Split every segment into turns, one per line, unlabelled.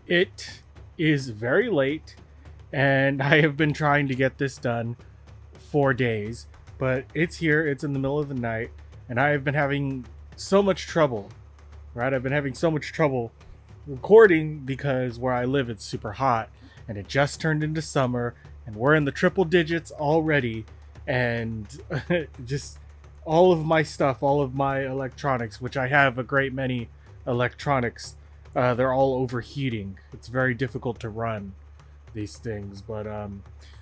It is very late, and I have been trying to get this done for days, but it's here, it's in the middle of the night, and I have been having so much trouble, right? I've been having so much trouble recording because where I live, it's super hot, and it just turned into summer, and we're in the triple digits already, and just all of my stuff, all of my electronics, which I have a great many electronics, they're all overheating. It's very difficult to run these things, but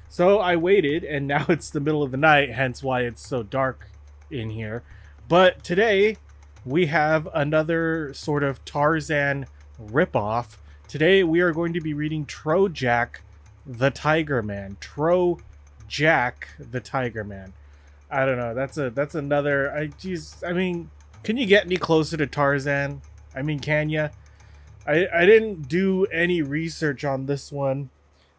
so I waited, and now it's the middle of the night, hence why it's so dark in here. But today we have another sort of Tarzan ripoff. Today we are going to be reading Trojak the Tiger Man. Trojak the Tiger Man. I don't know. That's another. I mean, can you get any closer to Tarzan? I mean, can you? I didn't do any research on this one.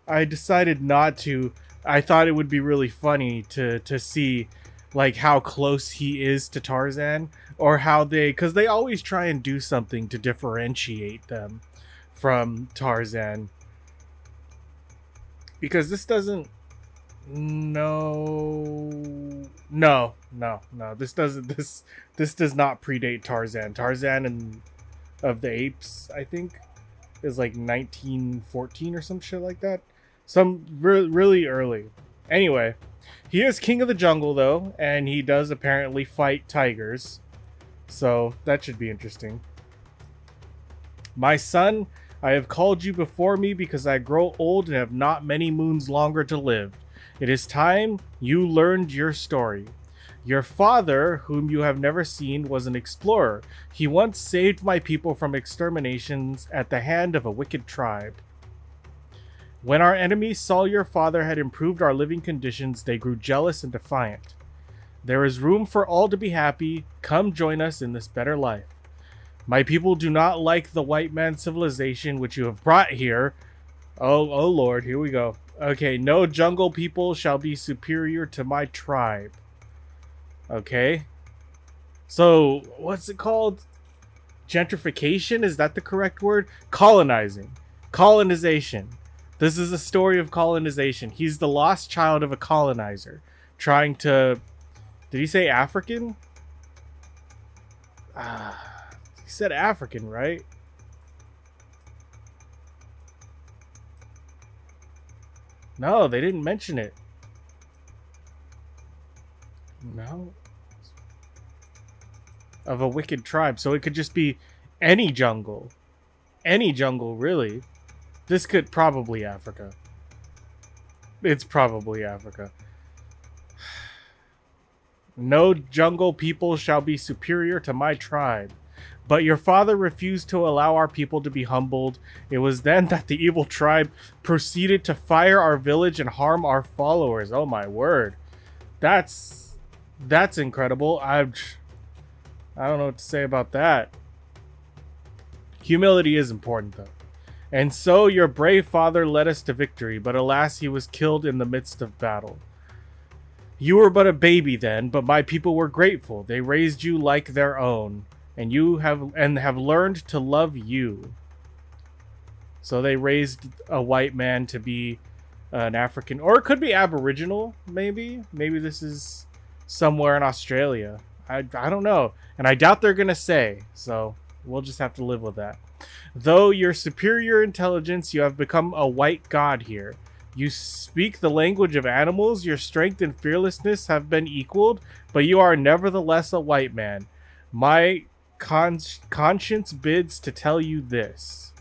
I decided not to. I thought it would be really funny to see like how close he is to Tarzan, or how because they always try and do something to differentiate them from Tarzan. Because this doesn't no, this doesn't this does not predate Tarzan. Tarzan and of the Apes, I think, is like 1914 or some shit like that. Some really early. Anyway, he is king of the jungle though, and he does apparently fight tigers. So that should be interesting. My son, I have called you before me because I grow old and have not many moons longer to live. It is time you learned your story. Your father, whom you have never seen, was an explorer. He once saved my people from exterminations at the hand of a wicked tribe. When our enemies saw your father had improved our living conditions, they grew jealous and defiant. There is room for all to be happy. Come join us in this better life. My people do not like the white man civilization which you have brought here. Oh Lord, here we go. Okay, no jungle people shall be superior to my tribe. Okay. So, what's it called? Gentrification? Is that the correct word? Colonizing. Colonization. This is a story of colonization. He's the lost child of a colonizer. Trying to... Did he say African? He said African, right? No, they didn't mention it. No. Of a wicked tribe. So it could just be any jungle. Any jungle, really. This could probably Africa. It's probably Africa. No jungle people shall be superior to my tribe. But your father refused to allow our people to be humbled. It was then that the evil tribe proceeded to fire our village and harm our followers. Oh my word. That's incredible. I don't know what to say about that. Humility is important though. And so your brave father led us to victory, but alas, he was killed in the midst of battle. You were but a baby then, but my people were grateful. They raised you like their own, and have learned to love you. So they raised a white man to be an African, or it could be Aboriginal, maybe. Maybe this is somewhere in Australia. I don't know. And I doubt they're going to say, so we'll just have to live with that. Though your superior intelligence, you have become a white god here. You speak the language of animals, your strength and fearlessness have been equaled, but you are nevertheless a white man. My conscience bids to tell you this.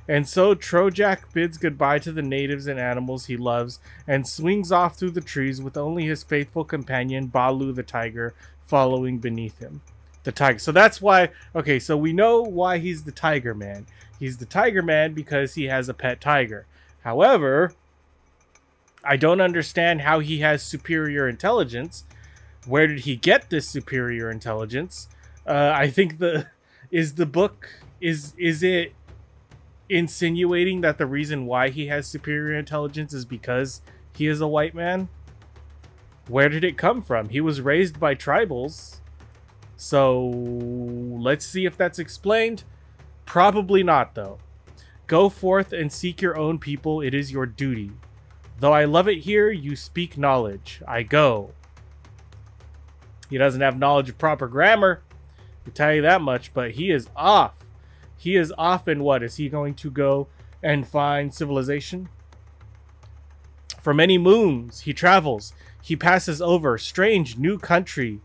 And so Trojak bids goodbye to the natives and animals he loves and swings off through the trees with only his faithful companion Balu the tiger following beneath him. The tiger. So that's why, okay, so we know why he's the Tiger Man. He's the Tiger Man because he has a pet tiger. However, I don't understand how he has superior intelligence. Where did he get this superior intelligence? I think is it insinuating that the reason why he has superior intelligence is because he is a white man? Where did it come from? He was raised by tribals. So let's see if that's explained. Probably not, though. Go forth and seek your own people. It is your duty. Though I love it here, you speak knowledge. I go. He doesn't have knowledge of proper grammar. I can tell you that much, but he is off. He is off, and what? Is he going to go and find civilization? For many moons he travels. He passes over strange new country,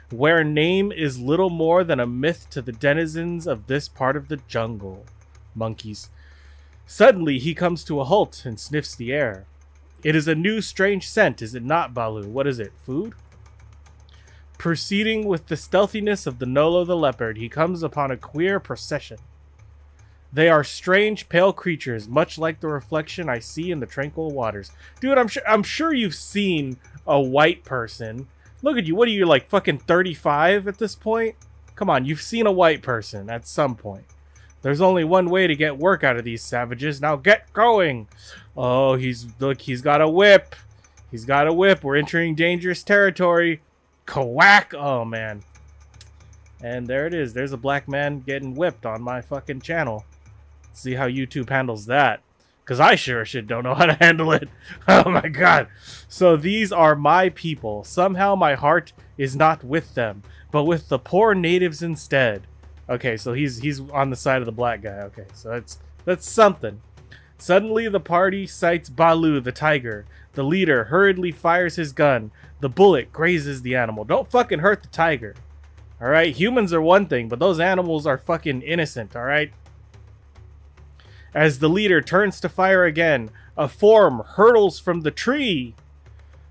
where name is little more than a myth to the denizens of this part of the jungle. Monkeys. Suddenly he comes to a halt and sniffs the air. It is a new strange scent, is it not, Baloo? What is it? Food? Proceeding with the stealthiness of the Nolo the leopard, he comes upon a queer procession. They are strange, pale creatures, much like the reflection I see in the tranquil waters. Dude, I'm sure you've seen a white person. Look at you. What are you, like fucking 35 at this point? Come on, you've seen a white person at some point. There's only one way to get work out of these savages. Now get going. Oh, he's got a whip. He's got a whip. We're entering dangerous territory. Quack. Oh, man. And there it is. There's a black man getting whipped on my fucking channel. See how YouTube handles that. Because I sure shit don't know how to handle it. Oh my god. So these are my people. Somehow my heart is not with them, but with the poor natives instead. Okay, so he's on the side of the black guy. Okay, so that's something. Suddenly the party sights Baloo the tiger. The leader hurriedly fires his gun. The bullet grazes the animal. Don't fucking hurt the tiger. Alright, humans are one thing, but those animals are fucking innocent, alright? As the leader turns to fire again, a form hurtles from the tree.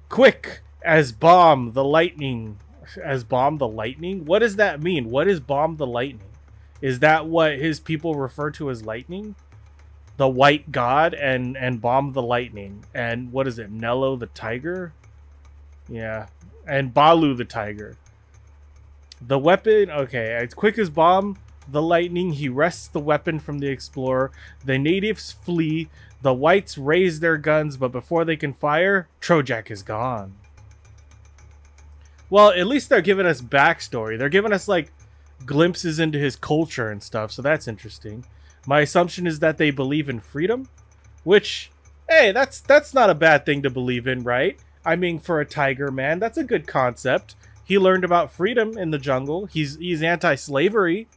Quick as bomb the lightning. As bomb the lightning? What does that mean? What is bomb the lightning? Is that what his people refer to as lightning? The white god and bomb the lightning. And what is it? Nello the tiger? Yeah. And Baloo the tiger. The weapon, okay, as quick as bomb the lightning, he wrests the weapon from the explorer. The natives flee. The whites raise their guns, but before they can fire, Trojak is gone. Well, at least they're giving us backstory. They're giving us, like, glimpses into his culture and stuff, so that's interesting. My assumption is that they believe in freedom, which, hey, that's not a bad thing to believe in, right? I mean, for a tiger man, that's a good concept. He learned about freedom in the jungle. He's anti-slavery.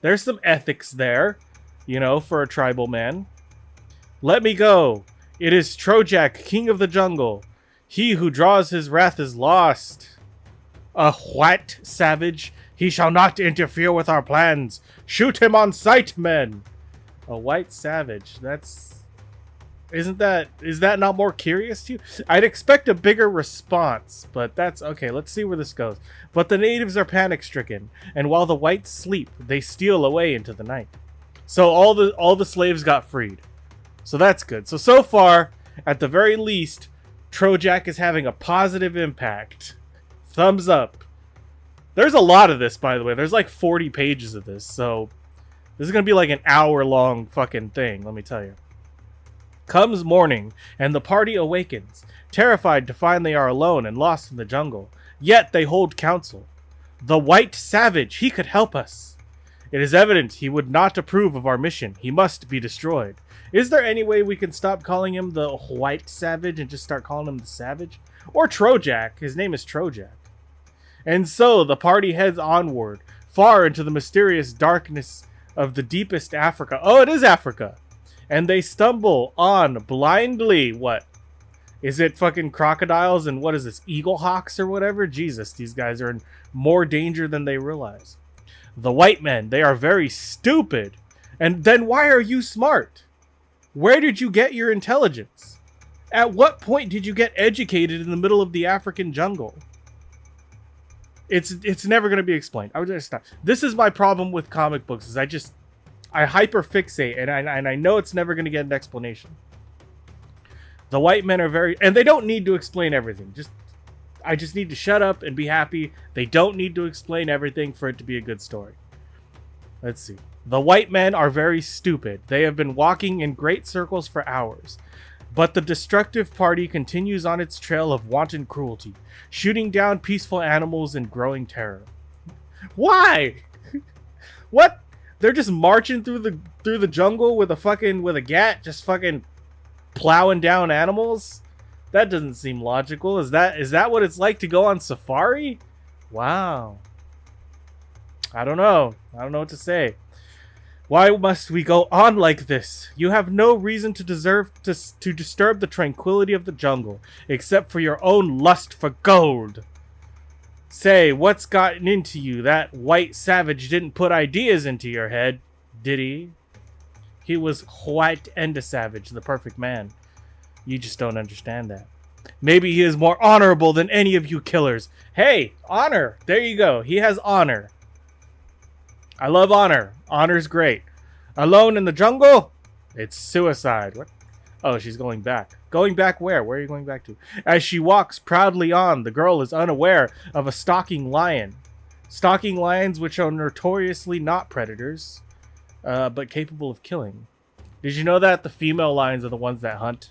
There's some ethics there, you know, for a tribal man. Let me go. It is Trojak, king of the jungle. He who draws his wrath is lost. A white savage. He shall not interfere with our plans. Shoot him on sight, men. A white savage. Is that not more curious to you? I'd expect a bigger response, but that's okay. Let's see where this goes. But the natives are panic-stricken, and while the whites sleep, they steal away into the night. So all the slaves got freed. So that's good. So far, at the very least, Trojak is having a positive impact. Thumbs up. There's a lot of this, by the way. There's like 40 pages of this, so this is gonna be like an hour-long fucking thing, let me tell you. Comes morning, and the party awakens, terrified to find they are alone and lost in the jungle. Yet they hold counsel. The white savage, he could help us. It is evident he would not approve of our mission. He must be destroyed. Is there any way we can stop calling him the white savage and just start calling him the savage? Or Trojak. His name is Trojak. And so the party heads onward, far into the mysterious darkness of the deepest Africa. Oh, it is Africa. And they stumble on blindly. What? Is it fucking crocodiles and what is this? Eagle hawks or whatever? Jesus, these guys are in more danger than they realize. The white men, they are very stupid. And then why are you smart? Where did you get your intelligence? At what point did you get educated in the middle of the African jungle? It's never going to be explained. I would just stop. This is my problem with comic books, is I hyperfixate, and I know it's never going to get an explanation. The white men are very... And they don't need to explain everything. I just need to shut up and be happy. They don't need to explain everything for it to be a good story. Let's see. The white men are very stupid. They have been walking in great circles for hours. But the destructive party continues on its trail of wanton cruelty, shooting down peaceful animals in growing terror. Why? What? They're just marching through the jungle with a gat, just fucking plowing down animals. That doesn't seem logical. Is that what it's like to go on safari? Wow. I don't know. I don't know what to say. Why must we go on like this? You have no reason to disturb the tranquility of the jungle, except for your own lust for gold. Say, what's gotten into you? That white savage didn't put ideas into your head, did he? He was white and a savage, the perfect man. You just don't understand that. Maybe he is more honorable than any of you killers. Hey, honor. There you go. He has honor. I love honor. Honor's great. Alone in the jungle? It's suicide. What? Oh, she's going back. Going back where? Where are you going back to? As she walks proudly on, the girl is unaware of a stalking lion. Stalking lions, which are notoriously not predators, but capable of killing. Did you know that? The female lions are the ones that hunt.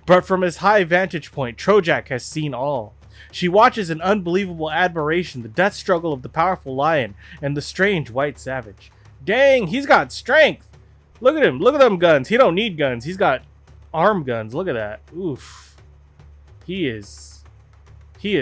But from his high vantage point, Trojak has seen all. She watches in unbelievable admiration the death struggle of the powerful lion and the strange white savage. Dang, he's got strength! Look at him, look at them guns. He don't need guns, he's got arm guns. Look at that. Oof. He is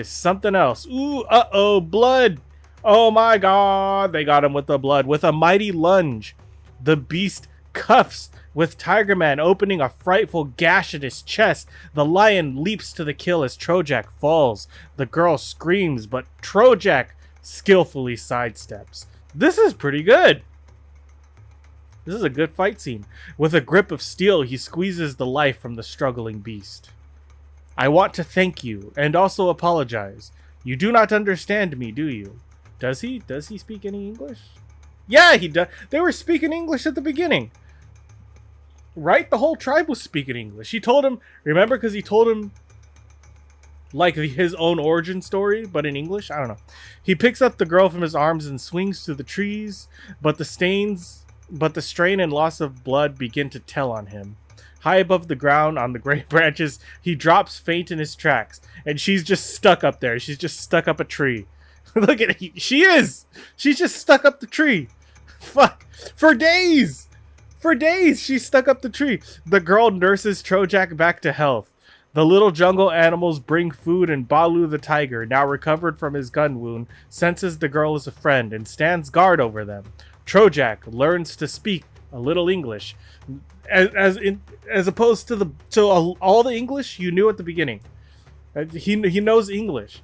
something else. Ooh, uh-oh, blood! Oh my god, they got him with the blood. With a mighty lunge, the beast cuffs with Tiger Man opening a frightful gash in his chest. The lion leaps to the kill as Trojak falls. The girl screams, but Trojak skillfully sidesteps. This is pretty good. This is a good fight scene. With a grip of steel, he squeezes the life from the struggling beast. I want to thank you, and also apologize. You do not understand me, do you? Does he? Does he speak any English? Yeah, he does. They were speaking English at the beginning. Right? The whole tribe was speaking English. He told him, remember, because he told him like his own origin story, but in English? I don't know. He picks up the girl from his arms and swings through the trees, but the strain and loss of blood begin to tell on him. High above the ground on the gray branches, he drops faint in his tracks, and she's just stuck up there. She's just stuck up a tree. Look at it. She is! She's just stuck up the tree. Fuck. For days! For days, she's stuck up the tree. The girl nurses Trojak back to health. The little jungle animals bring food, and Balu the tiger, now recovered from his gun wound, senses the girl as a friend and stands guard over them. Trojak learns to speak a little English, as opposed to all the English you knew at the beginning. He knows English.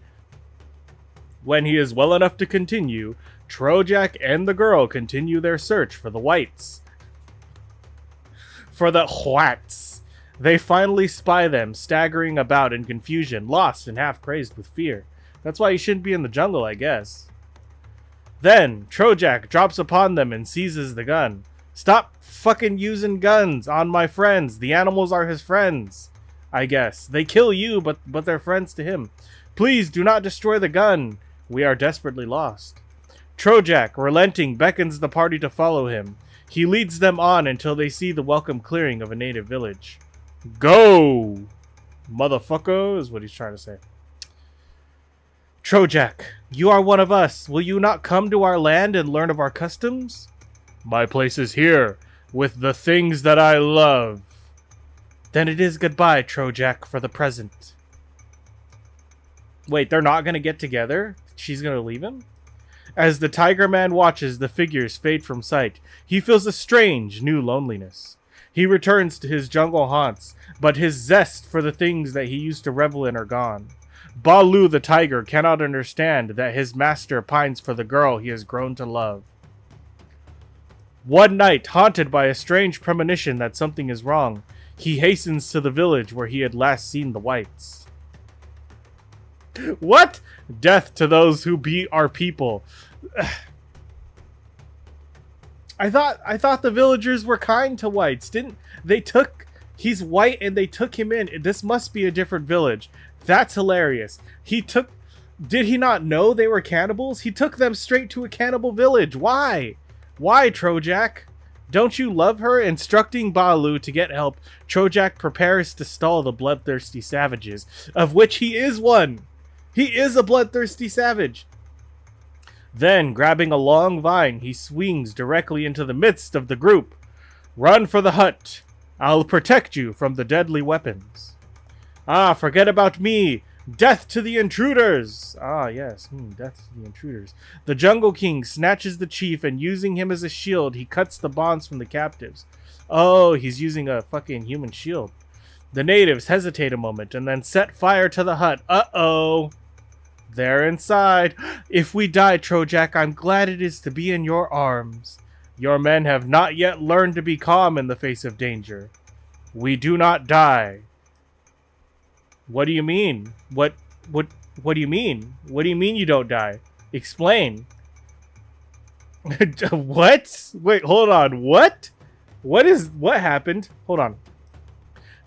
When he is well enough to continue, Trojak and the girl continue their search for the whites. For the whites. They finally spy them, staggering about in confusion, lost and half crazed with fear. That's why you shouldn't be in the jungle, I guess. Then, Trojak drops upon them and seizes the gun. Stop fucking using guns on my friends. The animals are his friends, I guess. They kill you, but they're friends to him. Please do not destroy the gun. We are desperately lost. Trojak, relenting, beckons the party to follow him. He leads them on until they see the welcome clearing of a native village. Go! Motherfucker, is what he's trying to say. Trojak, you are one of us. Will you not come to our land and learn of our customs? My place is here, with the things that I love. Then it is goodbye, Trojak, for the present. Wait, they're not going to get together? She's going to leave him? As the Tiger Man watches the figures fade from sight, he feels a strange, new loneliness. He returns to his jungle haunts, but his zest for the things that he used to revel in are gone. Balu the tiger cannot understand that his master pines for the girl he has grown to love. One night, haunted by a strange premonition that something is wrong, he hastens to the village where he had last seen the whites. What? Death to those who beat our people. I thought the villagers were kind to whites. He's white and they took him in. This must be a different village. That's hilarious. Did he not know they were cannibals? He took them straight to a cannibal village. Why? Why, Trojak? Don't you love her? Instructing Balu to get help, Trojak prepares to stall the bloodthirsty savages, of which he is one. He is a bloodthirsty savage. Then, grabbing a long vine, he swings directly into the midst of the group. Run for the hut. I'll protect you from the deadly weapons. Ah, forget about me. Death to the intruders! Ah, yes, death to the intruders. The Jungle King snatches the chief, and using him as a shield, he cuts the bonds from the captives. Oh, he's using a fucking human shield. The natives hesitate a moment, and then set fire to the hut. Uh-oh! They're inside. If we die, Trojak, I'm glad it is to be in your arms. Your men have not yet learned to be calm in the face of danger. We do not die. What do you mean? What do you mean? What do you mean you don't die? Explain. What? Wait, hold on. What? What happened? Hold on.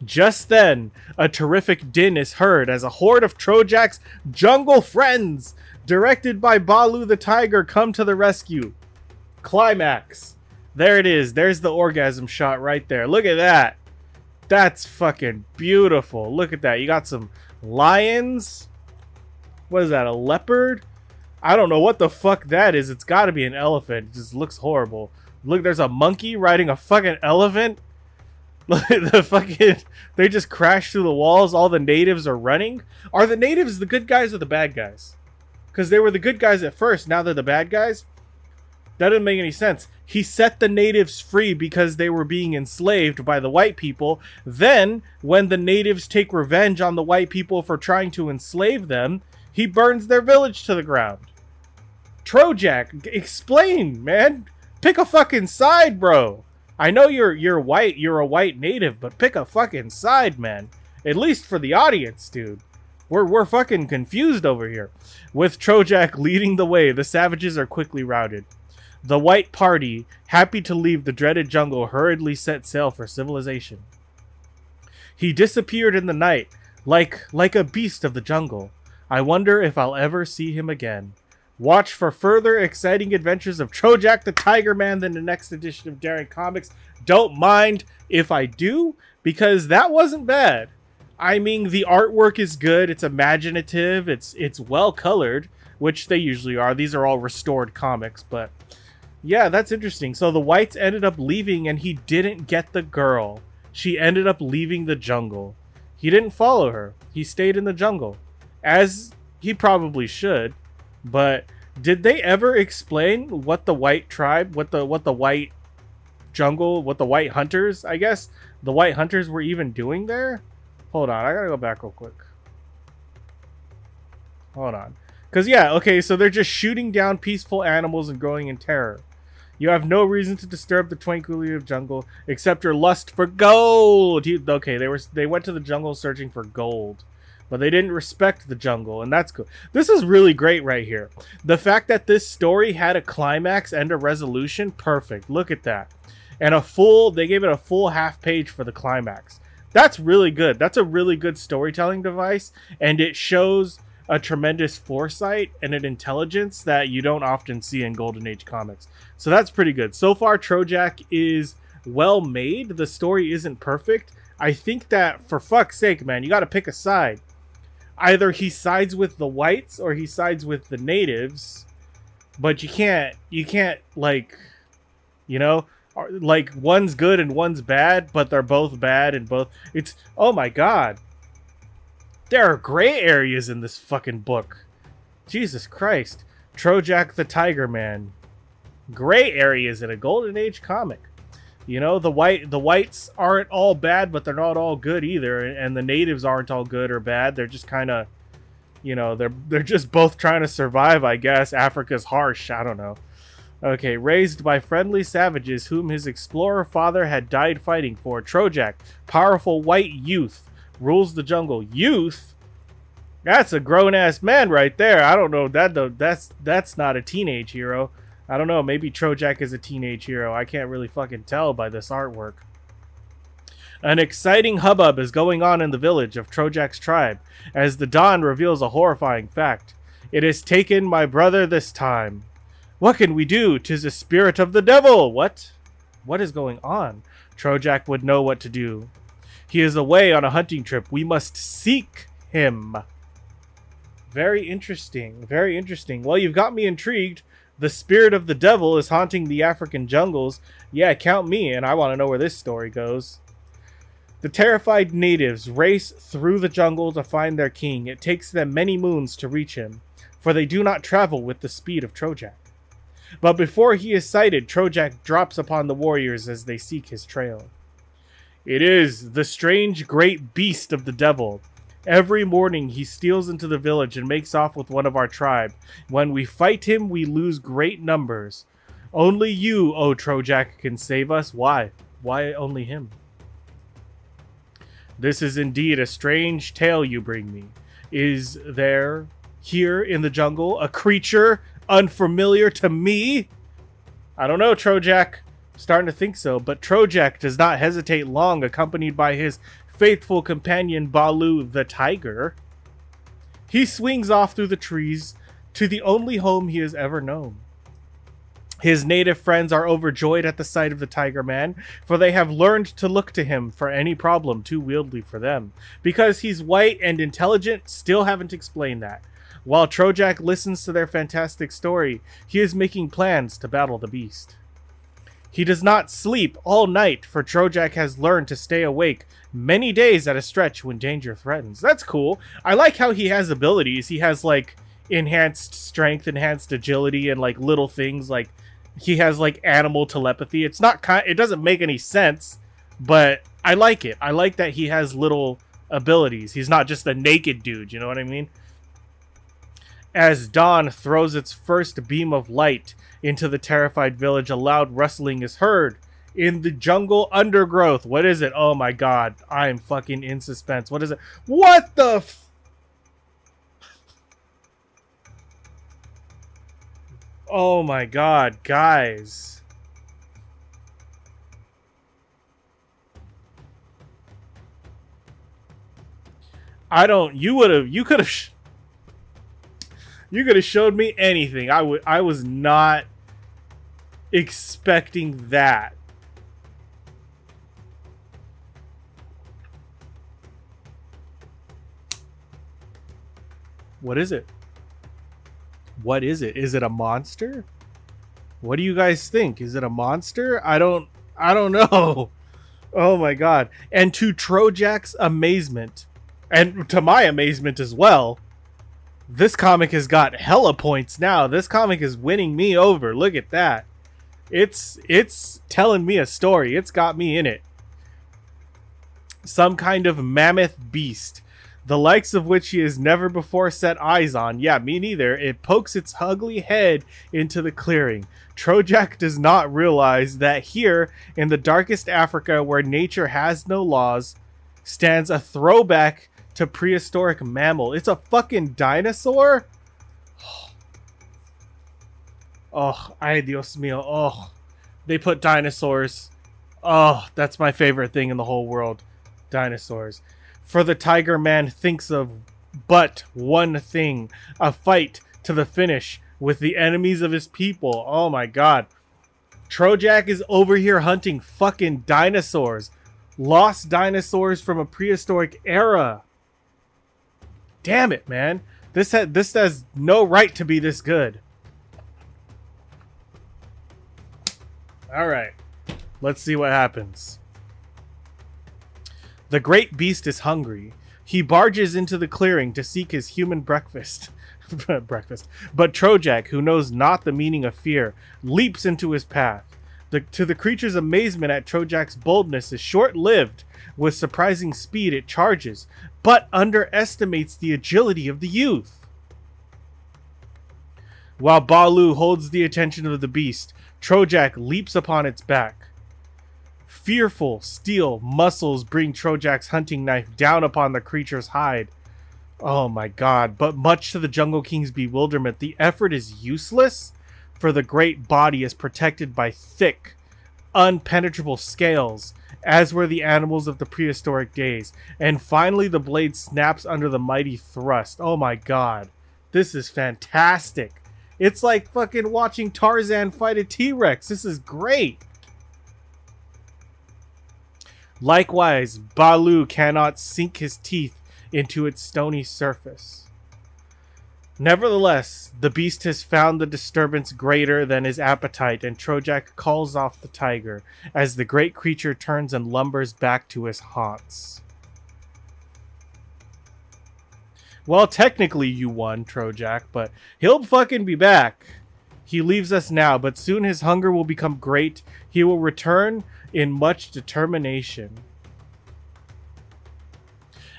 Just then, a terrific din is heard as a horde of Trojak's jungle friends, directed by Balu the tiger, come to the rescue. Climax. There it is. There's the orgasm shot right there. Look at that. That's fucking beautiful. Look at that. You got some lions. What is that? A leopard? I don't know what the fuck that is. It's got to be an elephant. It just looks horrible. Look, there's a monkey riding a fucking elephant. Look at the fucking... They just crashed through the walls. All the natives are running. Are the natives the good guys or the bad guys? Because they were the good guys at first. Now they're the bad guys. That doesn't make any sense. He set the natives free because they were being enslaved by the white people. Then, when the natives take revenge on the white people for trying to enslave them, he burns their village to the ground. Trojak, explain, man. Pick a fucking side, bro. I know you're white, you're a white native, but pick a fucking side, man. At least for the audience, dude. We're fucking confused over here. With Trojak leading the way, the savages are quickly routed. The white party, happy to leave the dreaded jungle, hurriedly set sail for civilization. He disappeared in the night, like a beast of the jungle. I wonder if I'll ever see him again. Watch for further exciting adventures of Trojak the Tiger Man in the next edition of Daring Comics. Don't mind if I do, because that wasn't bad. I mean, the artwork is good, it's imaginative, it's well colored, which they usually are. These are all restored comics, but yeah, that's interesting. So the whites ended up leaving and he didn't get the girl. She ended up leaving the jungle. He didn't follow her. He stayed in the jungle, as he probably should. But did they ever explain what the white tribe, what the white jungle, what the white hunters, I guess, the white hunters were even doing there? Hold on, I gotta go back real quick. Hold on. Because, yeah, okay, so they're just shooting down peaceful animals and growing in terror. You have no reason to disturb the tranquility of jungle except your lust for gold. Okay, they went to the jungle searching for gold, but they didn't respect the jungle, and that's good. This is really great right here. The fact that this story had a climax and a resolution, perfect. Look at that. And they gave it a full half page for the climax. That's really good. That's a really good storytelling device, and it shows a tremendous foresight and an intelligence that you don't often see in Golden Age comics. So that's pretty good. So far, Trojak is well made. The story isn't perfect. I think that, for fuck's sake, man, you got to pick a side. Either he sides with the whites or he sides with the natives, but you can't like, you know, like one's good and one's bad, but they're both bad and both. It's, oh my god. There are gray areas in this fucking book. Jesus Christ. Trojak the Tiger Man. Gray areas in a Golden Age comic. You know, the whites aren't all bad, but they're not all good either. And the natives aren't all good or bad. They're just kind of, you know, they're just both trying to survive, I guess. Africa's harsh. I don't know. Okay, raised by friendly savages whom his explorer father had died fighting for, Trojak, powerful white youth, rules the jungle. Youth? That's a grown-ass man right there. I don't know. That's not a teenage hero. I don't know. Maybe Trojak is a teenage hero. I can't really fucking tell by this artwork. An exciting hubbub is going on in the village of Trojak's tribe as the dawn reveals a horrifying fact. It has taken my brother this time. What can we do? 'Tis a spirit of the devil. What? What is going on? Trojak would know what to do. He is away on a hunting trip. We must seek him. Very interesting. Very interesting. Well, you've got me intrigued. The spirit of the devil is haunting the African jungles. Yeah, count me, and I want to know where this story goes. The terrified natives race through the jungle to find their king. It takes them many moons to reach him, for they do not travel with the speed of Trojak. But before he is sighted, Trojak drops upon the warriors as they seek his trail. It is the strange great beast of the devil. Every morning he steals into the village and makes off with one of our tribe. When we fight him, we lose great numbers. Only you, O Trojak, can save us. Why? Why only him? This is indeed a strange tale you bring me. Is there, here in the jungle, a creature unfamiliar to me? I don't know, Trojak. I'm starting to think so, but Trojak does not hesitate long, accompanied by his faithful companion Balu the tiger. He swings off through the trees to the only home he has ever known. His native friends are overjoyed at the sight of the Tiger Man, for they have learned to look to him for any problem too wieldy for them. Because he's white and intelligent, still haven't explained that. While Trojak listens to their fantastic story, he is making plans to battle the beast. He does not sleep all night, for Trojak has learned to stay awake many days at a stretch when danger threatens. That's cool. I like how he has abilities. He has, like, enhanced strength, enhanced agility, and, like, little things, like, he has, like, animal telepathy. It's not it doesn't make any sense, but I like it. I like that he has little abilities. He's not just a naked dude, you know what I mean? As dawn throws its first beam of light into the terrified village, a loud rustling is heard in the jungle undergrowth. What is it? Oh my god. I am fucking in suspense. What is it? What the Oh my god, guys. You could have showed me anything. I was not expecting that. What is it? What is it? Is it a monster? What do you guys think? Is it a monster? I don't know. Oh my god. And to Trojak's amazement, and to my amazement as well, this comic has got hella points now. This comic is winning me over. Look at that. It's telling me a story. It's got me in it. Some kind of mammoth beast, the likes of which he has never before set eyes on. Yeah, me neither. It pokes its ugly head into the clearing. Trojak does not realize that here, in the darkest Africa where nature has no laws, stands a throwback to prehistoric mammal. It's a fucking dinosaur? Oh, ay Dios mío. Oh, they put dinosaurs. Oh, that's my favorite thing in the whole world. Dinosaurs. For the Tiger Man thinks of but one thing. A fight to the finish with the enemies of his people. Oh my god. Trojak is over here hunting fucking dinosaurs. Lost dinosaurs from a prehistoric era. Damn it, man. This has no right to be this good. Alright. Let's see what happens. The great beast is hungry. He barges into the clearing to seek his human breakfast. But Trojak, who knows not the meaning of fear, leaps into his path. To the creature's amazement at Trojak's boldness is short-lived. With surprising speed, it charges, but underestimates the agility of the youth. While Balu holds the attention of the beast, Trojak leaps upon its back. Fearful steel muscles bring Trojak's hunting knife down upon the creature's hide. Oh my god, but much to the Jungle King's bewilderment, the effort is useless, for the great body is protected by thick, unpenetrable scales, as were the animals of the prehistoric days. And finally the blade snaps under the mighty thrust. Oh my god, this is fantastic. It's like fucking watching Tarzan fight a T-Rex. This is great. Likewise, Balu cannot sink his teeth into its stony surface. Nevertheless, the beast has found the disturbance greater than his appetite, and Trojak calls off the tiger as the great creature turns and lumbers back to his haunts. Well, technically you won, Trojak, but he'll fucking be back. He leaves us now, but soon his hunger will become great. He will return in much determination.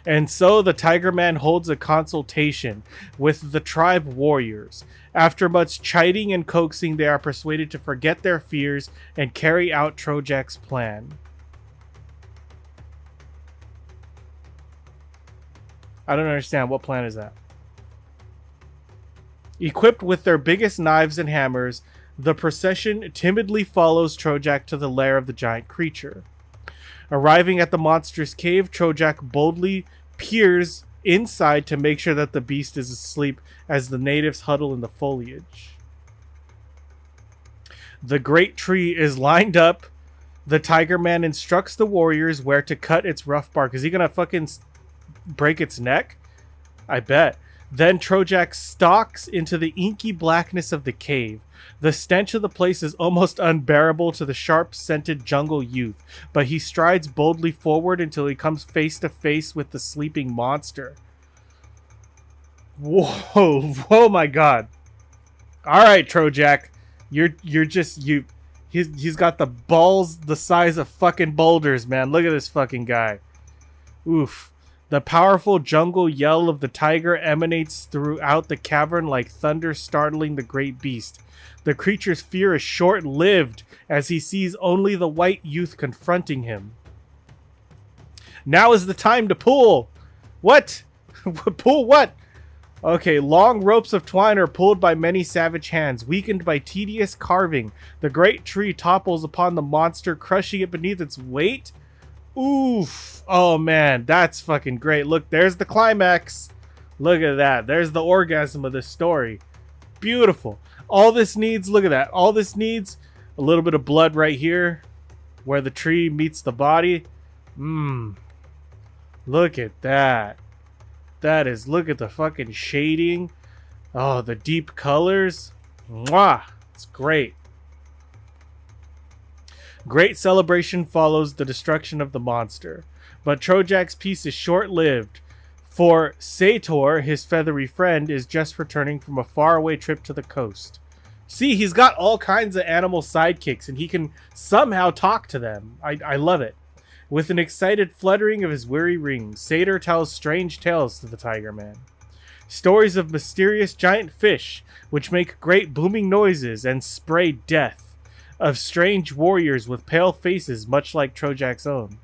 And so the Tiger Man holds a consultation with the tribe warriors. After much chiding and coaxing, they are persuaded to forget their fears and carry out Trojak's plan. I don't understand. What plan is that? Equipped with their biggest knives and hammers, the procession timidly follows Trojak to the lair of the giant creature. Arriving at the monstrous cave, Trojak boldly peers inside to make sure that the beast is asleep as the natives huddle in the foliage. The great tree is lined up. The Tiger Man instructs the warriors where to cut its rough bark. Is he gonna fucking break its neck? I bet. Then Trojak stalks into the inky blackness of the cave. The stench of the place is almost unbearable to the sharp-scented jungle youth, but he strides boldly forward until he comes face to face with the sleeping monster. Whoa! Oh my god! All right, Trojak, he's got the balls the size of fucking boulders, man. Look at this fucking guy. Oof. The powerful jungle yell of the tiger emanates throughout the cavern like thunder startling the great beast. The creature's fear is short-lived as he sees only the white youth confronting him. Now is the time to pull! What? Pull what? Okay, long ropes of twine are pulled by many savage hands. Weakened by tedious carving, the great tree topples upon the monster, crushing it beneath its weight. Oof. Oh man, that's fucking great. Look, there's the climax. Look at that. There's the orgasm of this story. Beautiful. All this needs, look at that. All this needs a little bit of blood right here where the tree meets the body. Look at that. That is, look at the fucking shading. Oh, the deep colors. Mwah. It's great. Great celebration follows the destruction of the monster. But Trojak's peace is short-lived, for Sator, his feathery friend, is just returning from a faraway trip to the coast. See, he's got all kinds of animal sidekicks, and he can somehow talk to them. I love it. With an excited fluttering of his weary wings, Sator tells strange tales to the Tiger Man. Stories of mysterious giant fish, which make great booming noises and spray death. Of strange warriors with pale faces, much like Trojak's own.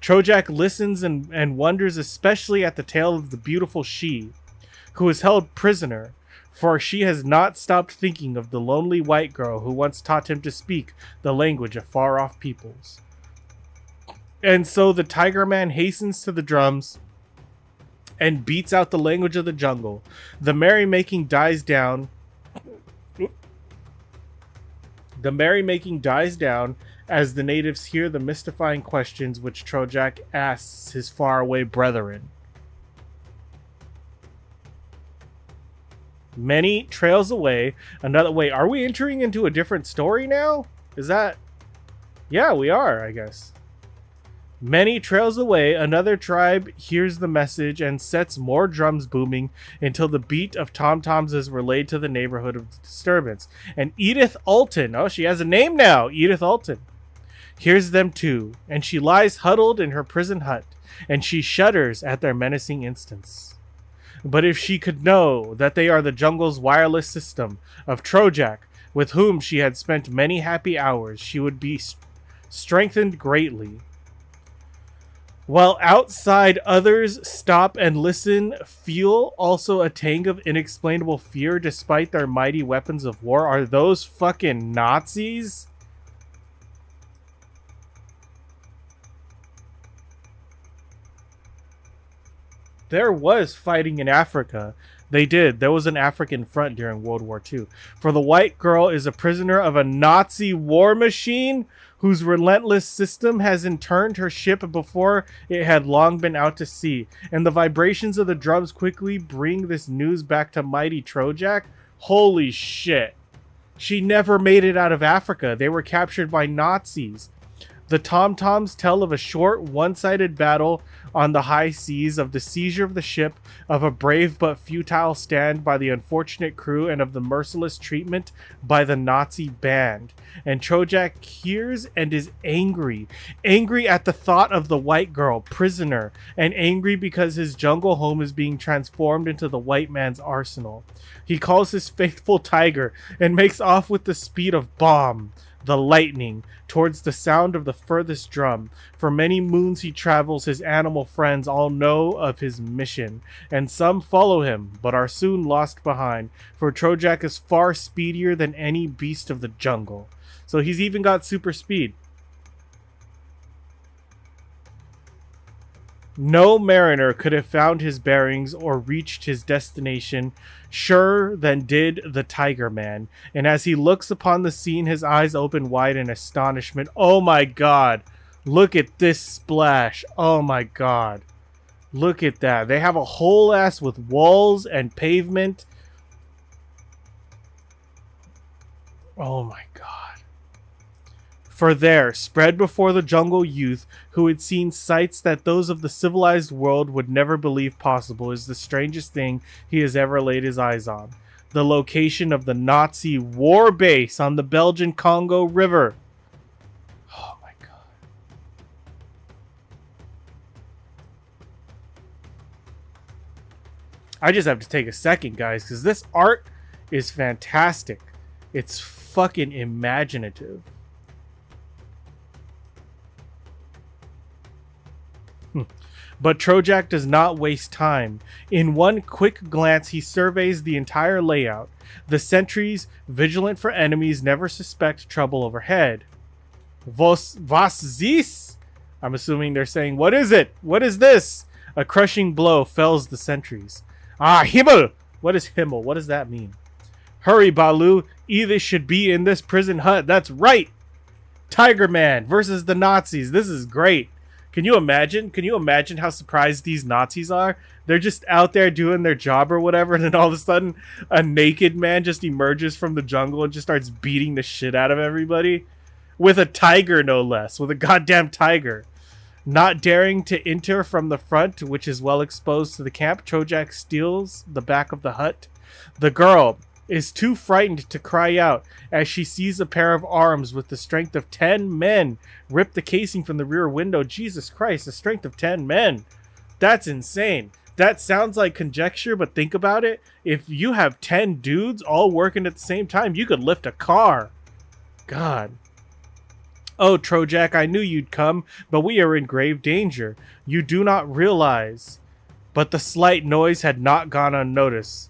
Trojak listens and wonders especially at the tale of the beautiful she, who is held prisoner, for she has not stopped thinking of the lonely white girl who once taught him to speak the language of far-off peoples. And so the Tiger Man hastens to the drums and beats out the language of the jungle. The merrymaking dies down. The merrymaking dies down as the natives hear the mystifying questions which Trojak asks his faraway brethren. Many trails away, another... Wait, are we entering into a different story now? Is that... Yeah, we are, I guess. Many trails away, another tribe hears the message and sets more drums booming until the beat of tom-toms is relayed to the neighborhood of the disturbance. And Edith Alton, oh, she has a name now, Edith Alton, hears them too, and she lies huddled in her prison hut, and she shudders at their menacing instance. But if she could know that they are the jungle's wireless system of Trojak, with whom she had spent many happy hours, she would be strengthened greatly. While outside, others stop and listen, feel also a tang of inexplainable fear despite their mighty weapons of war. Are those fucking Nazis? There was fighting in Africa, They did. There was an African front during World War II. For the white girl is a prisoner of a Nazi war machine whose relentless system has interned her ship before it had long been out to sea. And the vibrations of the drums quickly bring this news back to mighty Trojak. Holy shit. She never made it out of Africa. They were captured by Nazis. The tom-toms tell of a short, one-sided battle on the high seas, of the seizure of the ship, of a brave but futile stand by the unfortunate crew, and of the merciless treatment by the Nazi band. And Trojak hears and is angry. Angry at the thought of the white girl, prisoner, and angry because his jungle home is being transformed into the white man's arsenal. He calls his faithful tiger and makes off with the speed of bomb, the lightning, towards the sound of the furthest drum. For many moons he travels, his animal friends all know of his mission, and some follow him, but are soon lost behind, for Trojak is far speedier than any beast of the jungle. So he's even got super speed. No mariner could have found his bearings or reached his destination surer than did the Tiger Man. And as he looks upon the scene, his eyes open wide in astonishment. Oh my god. Look at this splash. Oh my god. Look at that. They have a whole ass with walls and pavement. Oh my god. For there, spread before the jungle youth, who had seen sights that those of the civilized world would never believe possible, is the strangest thing he has ever laid his eyes on. The location of the Nazi war base on the Belgian Congo River. Oh my god. I just have to take a second, guys, because this art is fantastic. It's fucking imaginative. But Trojak does not waste time. In one quick glance, he surveys the entire layout. The sentries, vigilant for enemies, never suspect trouble overhead. Was this? I'm assuming they're saying, what is it? What is this? A crushing blow fells the sentries. Ah, Himmel! What is Himmel? What does that mean? Hurry, Balu. Edith should be in this prison hut. That's right! Tiger Man versus the Nazis. This is great. Can you imagine? Can you imagine how surprised these Nazis are? They're just out there doing their job or whatever, and then all of a sudden, a naked man just emerges from the jungle and just starts beating the shit out of everybody. With a tiger, no less. With a goddamn tiger. Not daring to enter from the front, which is well exposed to the camp, Trojak steals the back of the hut. The girl is too frightened to cry out as she sees a pair of arms with the strength of 10 men rip the casing from the rear window. Jesus Christ, the strength of 10 men. That's insane. That sounds like conjecture, but think about it. If you have 10 dudes all working at the same time, you could lift a car. God. Oh, Trojak, I knew you'd come, but we are in grave danger. You do not realize. But the slight noise had not gone unnoticed.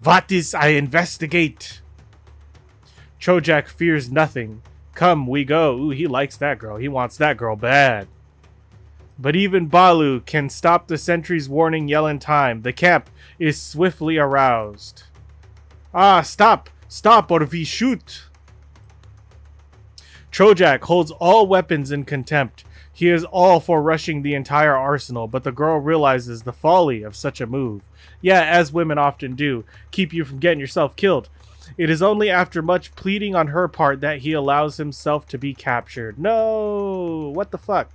What is I investigate? Trojak fears nothing. Come, we go. Ooh, he likes that girl. He wants that girl bad. But even Balu can stop the sentry's warning yell in time. The camp is swiftly aroused. Ah, stop! Stop or we shoot! Trojak holds all weapons in contempt. He is all for rushing the entire arsenal, but the girl realizes the folly of such a move. Yeah, as women often do, keep you from getting yourself killed. It is only after much pleading on her part that he allows himself to be captured. No! What the fuck?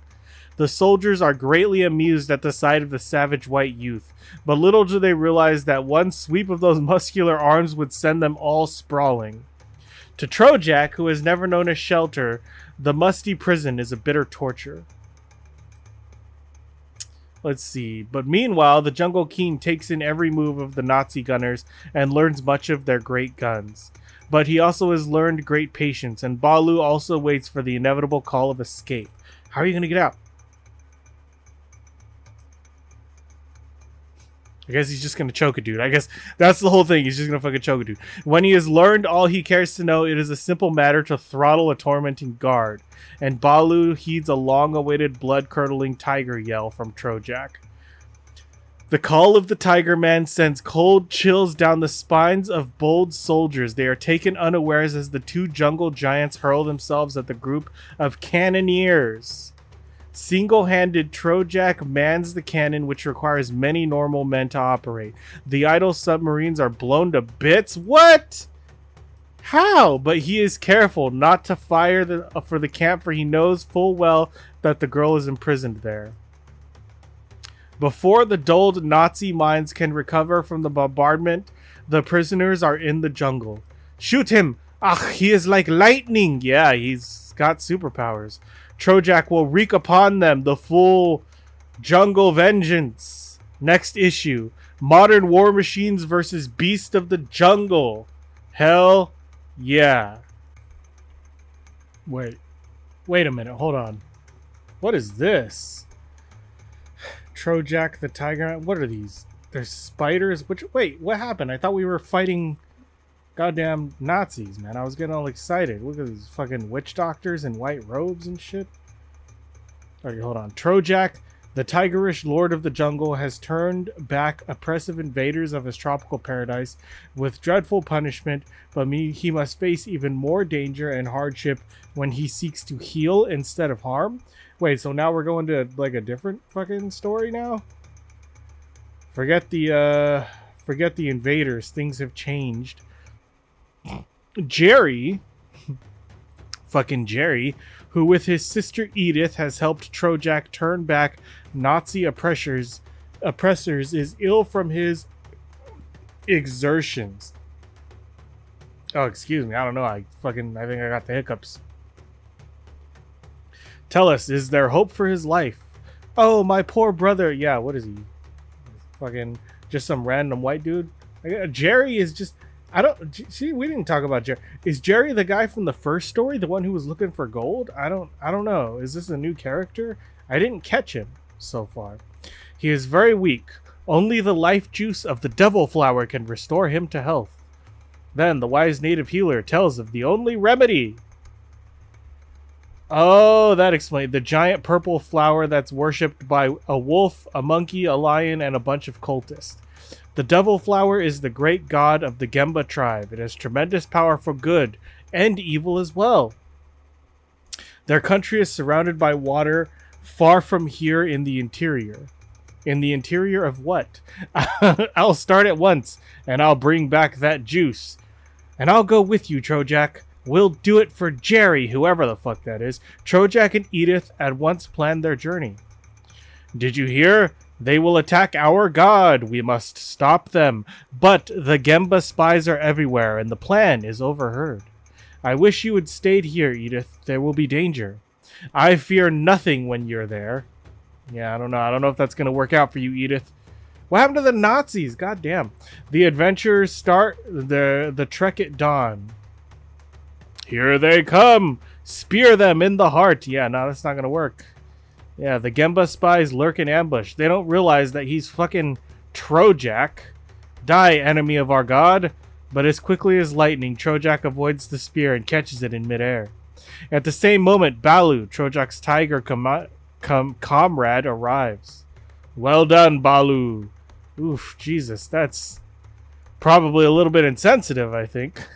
The soldiers are greatly amused at the sight of the savage white youth, but little do they realize that one sweep of those muscular arms would send them all sprawling. To Trojak, who has never known a shelter, the musty prison is a bitter torture. Let's see. But meanwhile, the Jungle King takes in every move of the Nazi gunners and learns much of their great guns. But he also has learned great patience, and Balu also waits for the inevitable call of escape. How are you going to get out? I guess he's just going to choke a dude. I guess that's the whole thing. He's just going to fucking choke a dude. When he has learned all he cares to know, it is a simple matter to throttle a tormenting guard. And Balu heeds a long-awaited blood-curdling tiger yell from Trojak. The call of the Tiger Man sends cold chills down the spines of bold soldiers. They are taken unawares as the two jungle giants hurl themselves at the group of cannoneers. Single-handed, Trojak mans the cannon, which requires many normal men to operate. The idle submarines are blown to bits. What? How? But he is careful not to fire for the camp, for he knows full well that the girl is imprisoned there. Before the dulled Nazi minds can recover from the bombardment, the prisoners are in the jungle. Shoot him! Ah, he is like lightning! Yeah, he's got superpowers. Trojak will wreak upon them the full jungle vengeance. Next issue. Modern war machines versus beast of the jungle. Hell yeah. Wait a minute, hold on. What is this? Trojak the Tiger. What are these? There's spiders. Wait, what happened? I thought we were fighting goddamn Nazis, man. I was getting all excited. Look at these fucking witch doctors in white robes and shit. Alright, hold on. Trojak, the tigerish lord of the jungle, has turned back oppressive invaders of his tropical paradise with dreadful punishment, but he must face even more danger and hardship when he seeks to heal instead of harm. Wait, so now we're going to like a different fucking story now? Forget the invaders. Things have changed. Jerry, fucking Jerry, who with his sister Edith has helped Trojak turn back Nazi oppressors, is ill from his exertions. Oh, excuse me. I don't know. I think I got the hiccups. Tell us, is there hope for his life? Oh, my poor brother. Yeah, what is he? Fucking just some random white dude? Jerry is just... See, we didn't talk about Jerry. Is Jerry the guy from the first story? The one who was looking for gold? I don't know. Is this a new character? I didn't catch him so far. He is very weak. Only the life juice of the devil flower can restore him to health. Then the wise native healer tells of the only remedy. Oh, that explains. The giant purple flower that's worshipped by a wolf, a monkey, a lion, and a bunch of cultists. The devil flower is the great god of the Gemba tribe. It has tremendous power for good and evil as well. Their country is surrounded by water far from here in the interior. In the interior of what? I'll start at once, and I'll bring back that juice. And I'll go with you, Trojak. We'll do it for Jerry, whoever the fuck that is. Trojak and Edith at once planned their journey. Did you hear? They will attack our god. We must stop them. But the Gemba spies are everywhere, and the plan is overheard. I wish you had stayed here, Edith. There will be danger. I fear nothing when you're there. Yeah, I don't know. I don't know if that's going to work out for you, Edith. What happened to the Nazis? God damn. The adventurers start the trek at dawn. Here they come! Spear them in the heart! Yeah, no, that's not gonna work. Yeah, the Gemba spies lurk in ambush. They don't realize that he's fucking Trojak. Die, enemy of our god! But as quickly as lightning, Trojak avoids the spear and catches it in midair. At the same moment, Balu, Trojak's tiger comrade, arrives. Well done, Balu! Oof, Jesus, that's probably a little bit insensitive, I think.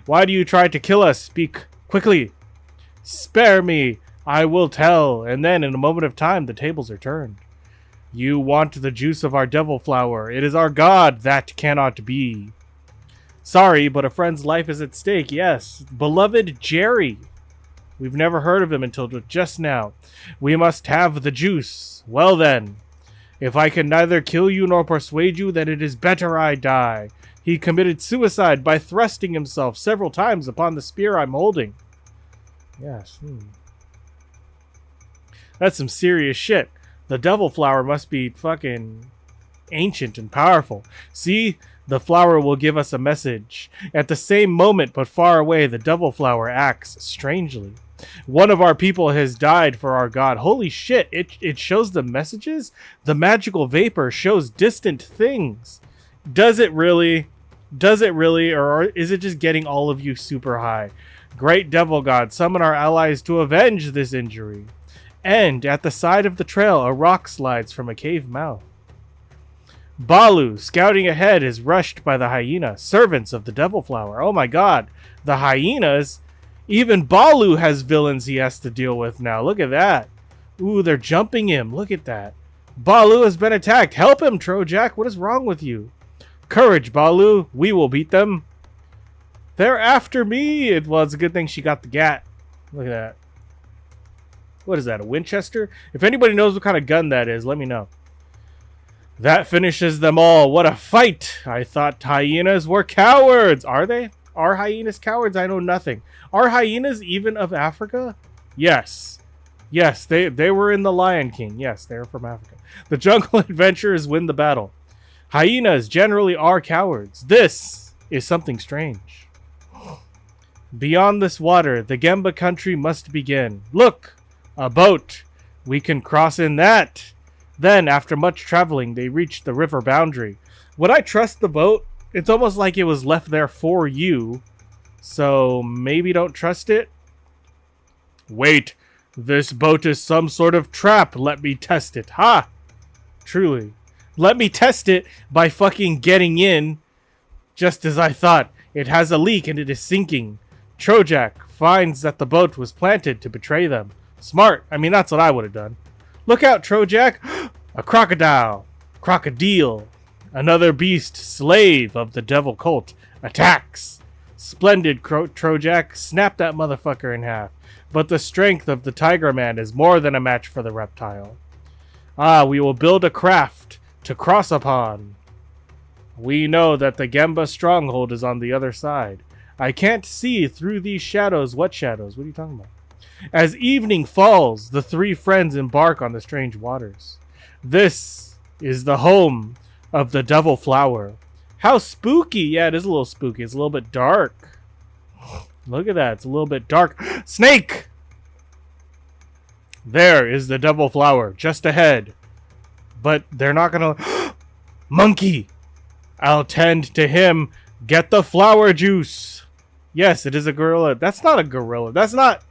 Why do you try to kill us? Speak quickly. Spare me. I will tell. And then, in a moment of time, the tables are turned. You want the juice of our devil flower. It is our god. That cannot be. Sorry, but a friend's life is at stake. Yes. Beloved Jerry. We've never heard of him until just now. We must have the juice. Well then. If I can neither kill you nor persuade you, then it is better I die. He committed suicide by thrusting himself several times upon the spear I'm holding. Yes. That's some serious shit. The devil flower must be fucking ancient and powerful. See? The flower will give us a message. At the same moment, but far away, the devil flower acts strangely. One of our people has died for our god. Holy shit, it shows the messages? The magical vapor shows distant things. Does it really? Does it really? Or is it just getting all of you super high? Great devil god, summon our allies to avenge this injury. And at the side of the trail, a rock slides from a cave mouth. Balu, scouting ahead, is rushed by the hyena, servants of the Devil Flower. Oh my god, the hyenas? Even Balu has villains he has to deal with now. Look at that. Ooh, they're jumping him. Look at that. Balu has been attacked. Help him, Trojak. What is wrong with you? Courage, Balu. We will beat them. They're after me. Well, it's a good thing she got the gat. Look at that. What is that, a Winchester? If anybody knows what kind of gun that is, let me know. That finishes them all. What a fight. I thought hyenas were cowards. Are they? Are hyenas cowards? I know nothing. Are hyenas even of Africa? Yes. Yes, they were in the Lion King. Yes, they're from Africa. The jungle adventurers win the battle. Hyenas generally are cowards. This is something strange. Beyond this water, the Gemba country must begin. Look, a boat. We can cross in that. Then, after much traveling, they reach the river boundary. Would I trust the boat? It's almost like it was left there for you. So, maybe don't trust it? Wait, this boat is some sort of trap. Let me test it. Ha! Truly. Let me test it by fucking getting in. Just as I thought. It has a leak and it is sinking. Trojak finds that the boat was planted to betray them. Smart. I mean, that's what I would have done. Look out, Trojak. A crocodile. Crocodile. Another beast, slave of the devil cult, attacks. Splendid, Trojak. Snap that motherfucker in half. But the strength of the Tiger Man is more than a match for the reptile. Ah, we will build a craft to cross upon. We know that the Gemba stronghold is on the other side. I can't see through these shadows. What shadows? What are you talking about? As evening falls, the three friends embark on the strange waters. This is the home of the Devil Flower. How spooky. Yeah, it is a little spooky. It's a little bit dark. Look at that. It's a little bit dark. Snake! There is the Devil Flower, just ahead. But they're not gonna... Monkey! I'll tend to him. Get the flower juice. Yes, it is a gorilla. That's not a gorilla. That's not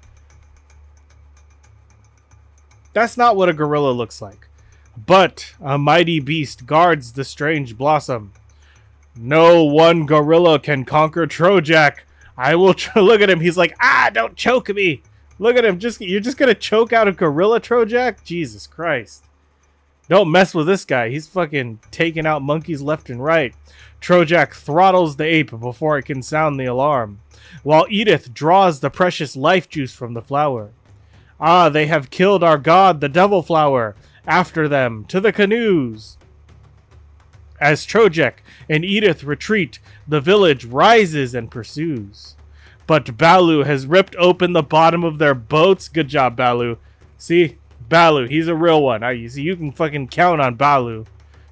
what a gorilla looks like. But a mighty beast guards the strange blossom. No one gorilla can conquer Trojak. I will look at him. He's like, don't choke me. Look at him. You're just gonna choke out a gorilla, Trojak? Jesus Christ. Don't mess with this guy. He's fucking taking out monkeys left and right. Trojak throttles the ape before it can sound the alarm, while Edith draws the precious life juice from the flower. Ah, they have killed our god, the Devil Flower. After them, to the canoes. As Trojak and Edith retreat, the village rises and pursues. But Balu has ripped open the bottom of their boats. Good job, Balu. See? Balu, he's a real one. You can fucking count on Balu.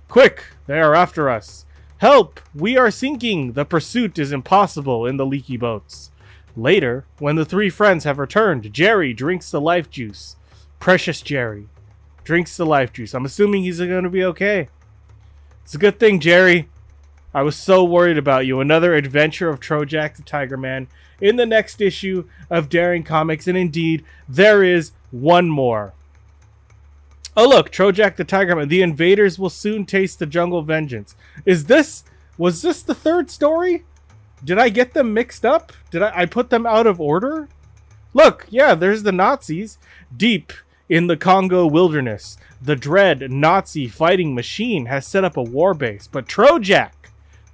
Quick, they are after us. Help! We are sinking! The pursuit is impossible in the leaky boats. Later, when the three friends have returned, Jerry drinks the life juice. Precious Jerry drinks the life juice. I'm assuming he's going to be okay. It's a good thing, Jerry. I was so worried about you. Another adventure of Trojak the Tiger Man in the next issue of Daring Comics. And indeed, there is one more. Oh look, Trojak the Tiger Man. The invaders will soon taste the jungle vengeance. Was this the third story? Did I get them mixed up? Did I put them out of order? Look, yeah, there's the Nazis. Deep in the Congo wilderness, the dread Nazi fighting machine has set up a war base. But Trojak,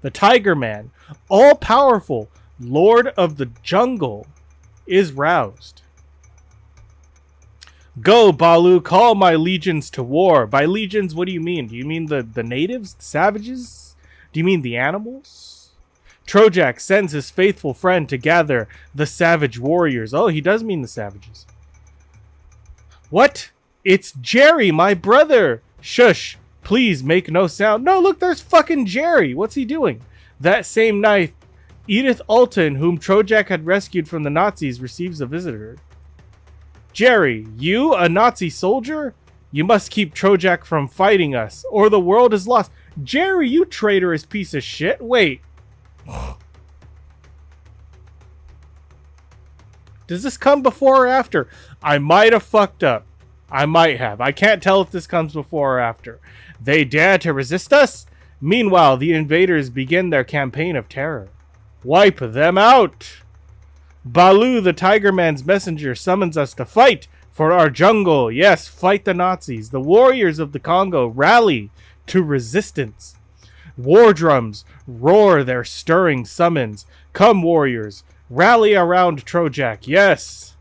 the Tiger Man, all-powerful Lord of the Jungle, is roused. Go, Balu, call my legions to war. By legions, what do you mean? Do you mean the natives, the savages? Do you mean the animals? Trojak sends his faithful friend to gather the savage warriors. Oh, he does mean the savages. What? It's Jerry, my brother. Shush. Please make no sound. No, look, there's fucking Jerry. What's he doing? That same night, Edith Alton, whom Trojak had rescued from the Nazis, receives a visitor. Jerry, you, a Nazi soldier? You must keep Trojak from fighting us, or the world is lost. Jerry, you traitorous piece of shit. Wait. Does this come before or after? I might have fucked up. I might have. I can't tell if this comes before or after. They dare to resist us? Meanwhile, the invaders begin their campaign of terror. Wipe them out! Balu, the Tiger Man's messenger, summons us to fight for our jungle. Yes, fight the Nazis. The warriors of the Congo rally to resistance. War drums roar their stirring summons. Come, warriors, rally around Trojak. Yes,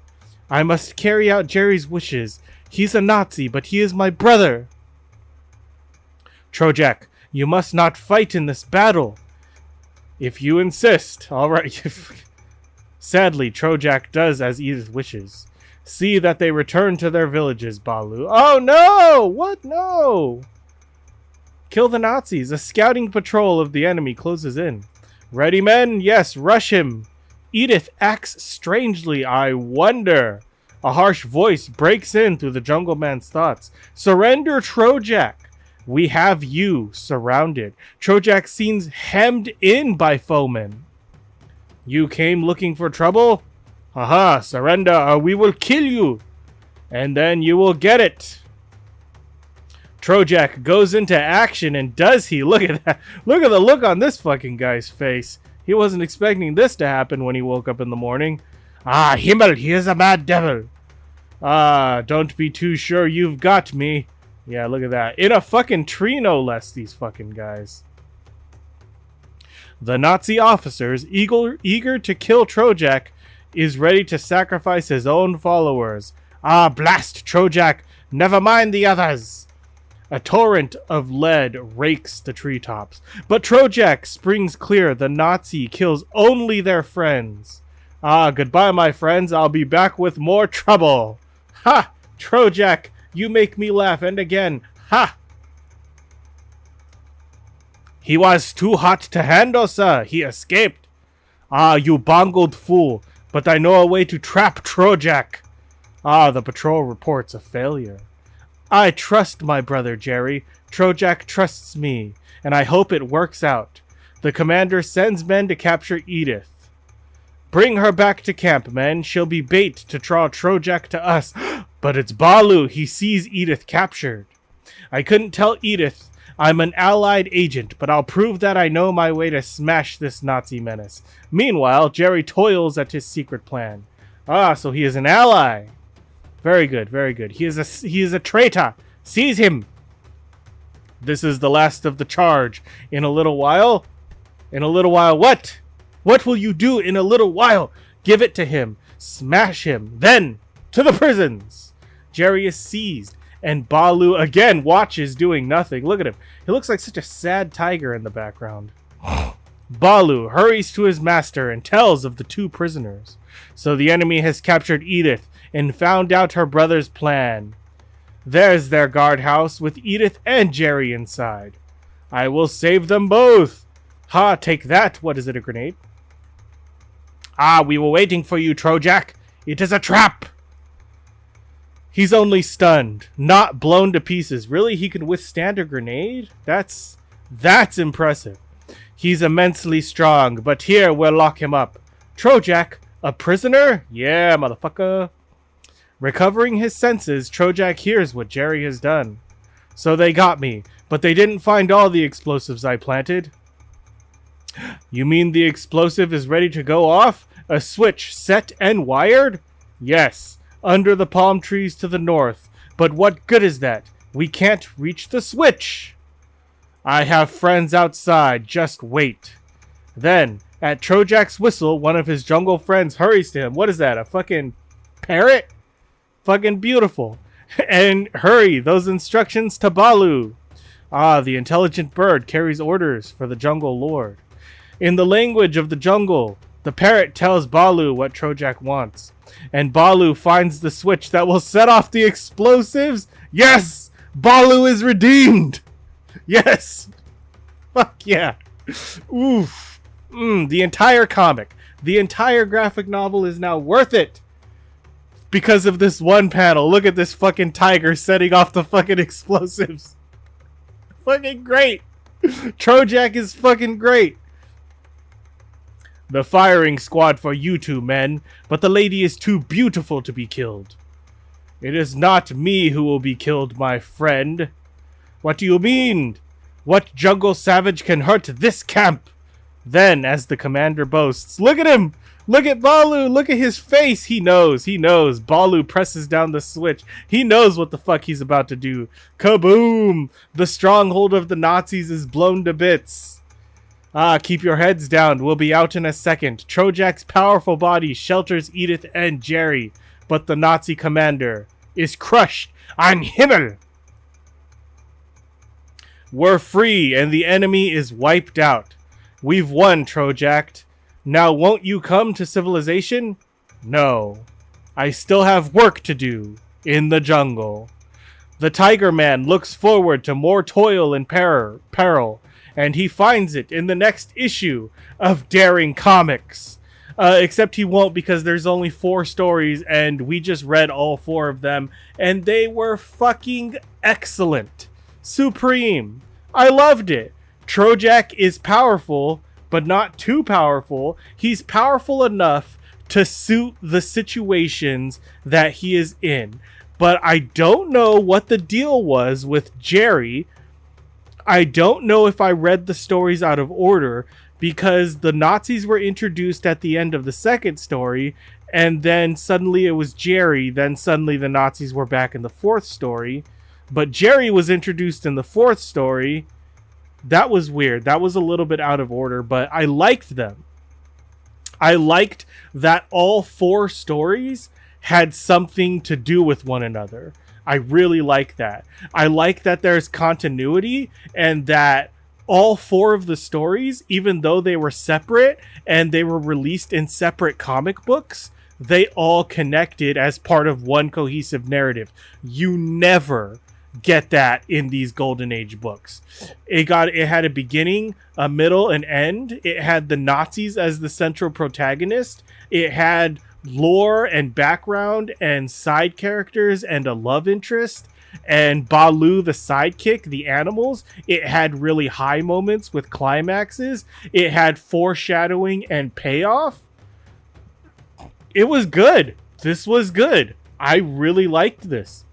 I must carry out Jerry's wishes. He's a Nazi, but he is my brother. Trojak, you must not fight in this battle. If you insist. All right. Sadly, Trojak does as Edith wishes. See that they return to their villages, Balu. Oh no! What? No! Kill the Nazis. A scouting patrol of the enemy closes in. Ready, men? Yes, rush him. Edith acts strangely. I wonder. A harsh voice breaks in through the jungle man's thoughts. Surrender, Trojak. We have you surrounded. Trojak seems hemmed in by foemen. You came looking for trouble? Haha, surrender or we will kill you. And then you will get it. Trojak goes into action, and does he? Look at that. Look at the look on this fucking guy's face. He wasn't expecting this to happen when he woke up in the morning. Ah, Himmel, he is a mad devil. Ah, don't be too sure you've got me. Yeah, look at that. In a fucking tree, no less, these fucking guys. The Nazi officers, eager to kill Trojak, is ready to sacrifice his own followers. Ah, blast Trojak! Never mind the others! A torrent of lead rakes the treetops. But Trojak springs clear. The Nazi kills only their friends. Ah, goodbye, my friends. I'll be back with more trouble. Ha! Trojak! You make me laugh, and again. Ha! He was too hot to handle, sir. He escaped. Ah, you bungled fool. But I know a way to trap Trojak. Ah, the patrol reports a failure. I trust my brother Jerry. Trojak trusts me, and I hope it works out. The commander sends men to capture Edith. Bring her back to camp, men. She'll be bait to draw Trojak to us. But it's Balu. He sees Edith captured. I couldn't tell Edith I'm an allied agent, but I'll prove that I know my way to smash this Nazi menace. Meanwhile, Jerry toils at his secret plan. Ah, so he is an ally. Very good, very good. He is a traitor. Seize him. This is the last of the charge. In a little while? In a little while what? What will you do in a little while? Give it to him. Smash him. Then, to the prisons. Jerry is seized, and Balu again watches doing nothing. Look at him. He looks like such a sad tiger in the background. Balu hurries to his master and tells of the two prisoners. So the enemy has captured Edith and found out her brother's plan. There's their guardhouse with Edith and Jerry inside. I will save them both. Ha, take that. What is it, a grenade? Ah, we were waiting for you, Trojak. It is a trap. He's only stunned, not blown to pieces. Really? He can withstand a grenade? That's impressive. He's immensely strong, but here we'll lock him up. Trojak, a prisoner? Yeah, motherfucker. Recovering his senses, Trojak hears what Jerry has done. So they got me, but they didn't find all the explosives I planted. You mean the explosive is ready to go off? A switch set and wired? Yes, under the palm trees to the north. But what good is that? We can't reach the switch. I have friends outside, just wait. Then, at Trojak's whistle, one of his jungle friends hurries to him. What is that, a fucking parrot? Fucking beautiful. And hurry, those instructions to Balu. Ah, the intelligent bird carries orders for the jungle lord. In the language of the jungle, the parrot tells Balu what Trojak wants. And Balu finds the switch that will set off the explosives. Yes! Balu is redeemed! Yes! Fuck yeah. Oof. The entire comic, the entire graphic novel is now worth it. Because of this one panel. Look at this fucking tiger setting off the fucking explosives. Fucking great. Trojak is fucking great. The firing squad for you two men, but the lady is too beautiful to be killed. It is not me who will be killed, my friend. What do you mean? What jungle savage can hurt this camp? Then, as the commander boasts, look at him! Look at Balu! Look at his face! He knows, he knows. Balu presses down the switch. He knows what the fuck he's about to do. Kaboom! The stronghold of the Nazis is blown to bits. Ah, keep your heads down. We'll be out in a second. Trojak's powerful body shelters Edith and Jerry, but the Nazi commander is crushed on Himmel. We're free, and the enemy is wiped out. We've won, Trojak. Now won't you come to civilization? No. I still have work to do in the jungle. The Tiger Man looks forward to more toil and peril, and he finds it in the next issue of Daring Comics. Except he won't, because there's only 4 stories, and we just read all 4 of them, and they were fucking excellent. Supreme. I loved it. Trojak is powerful, but not too powerful. He's powerful enough to suit the situations that he is in. But I don't know what the deal was with Jerry. I don't know if I read the stories out of order, because the Nazis were introduced at the end of the second story, and then suddenly it was Jerry, then suddenly the Nazis were back in the 4th story. But Jerry was introduced in the 4th story. That was weird. That was a little bit out of order, but I liked them. I liked that all 4 stories had something to do with one another. I really like that. I like that there's continuity, and that all 4 of the stories, even though they were separate and they were released in separate comic books, they all connected as part of one cohesive narrative. You never get that in these Golden Age books. It had a beginning, a middle, an end. It had the Nazis as the central protagonist. It had lore and background and side characters and a love interest, and Balu the sidekick, the animals. It had really high moments with climaxes. It had foreshadowing and payoff. It was good. This was good. I really liked this.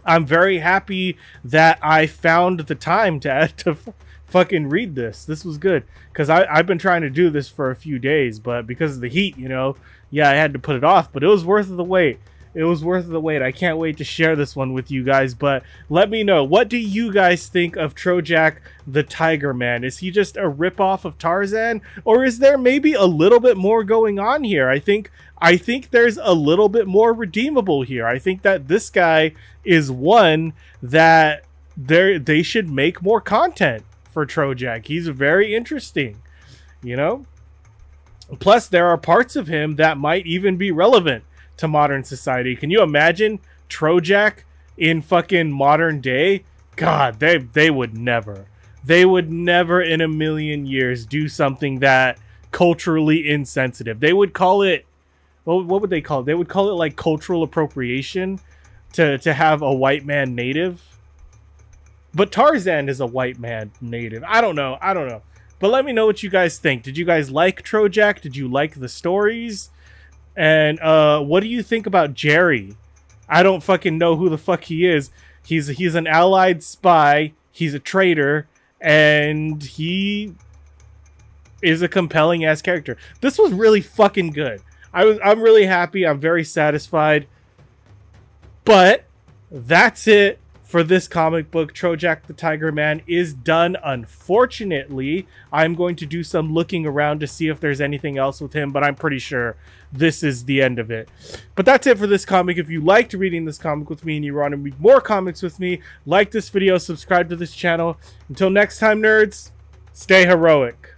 I'm very happy that I found the time to fucking read this. This was good, because I've been trying to do this for a few days, but because of the heat, you know, yeah, I had to put it off, but it was worth the wait. It was worth the wait. I can't wait to share this one with you guys, but let me know, what do you guys think of Trojak the Tiger Man? Is he just a ripoff of Tarzan, or is there maybe a little bit more going on here? I think there's a little bit more redeemable here. I think that this guy is one that they should make more content for Trojak. He's very interesting, you know? Plus, there are parts of him that might even be relevant to modern society. Can you imagine Trojak in fucking modern day? God, they would never in a million years do something that culturally insensitive. They would call it, what would they call it? They would call it like cultural appropriation to have a white man native. But Tarzan is a white man native. I don't know. But let me know what you guys think. Did you guys like Trojak? Did you like the stories? And what do you think about Jerry? I don't fucking know who the fuck he is. He's an allied spy. He's a traitor, and he is a compelling ass character. This was really fucking good. I'm really happy. I'm very satisfied. But that's it for this comic book. Trojak the Tiger Man is done, unfortunately. I'm going to do some looking around to see if there's anything else with him, but I'm pretty sure this is the end of it. But that's it for this comic. If you liked reading this comic with me and you want to read more comics with me, like this video, subscribe to this channel. Until next time, nerds, stay heroic.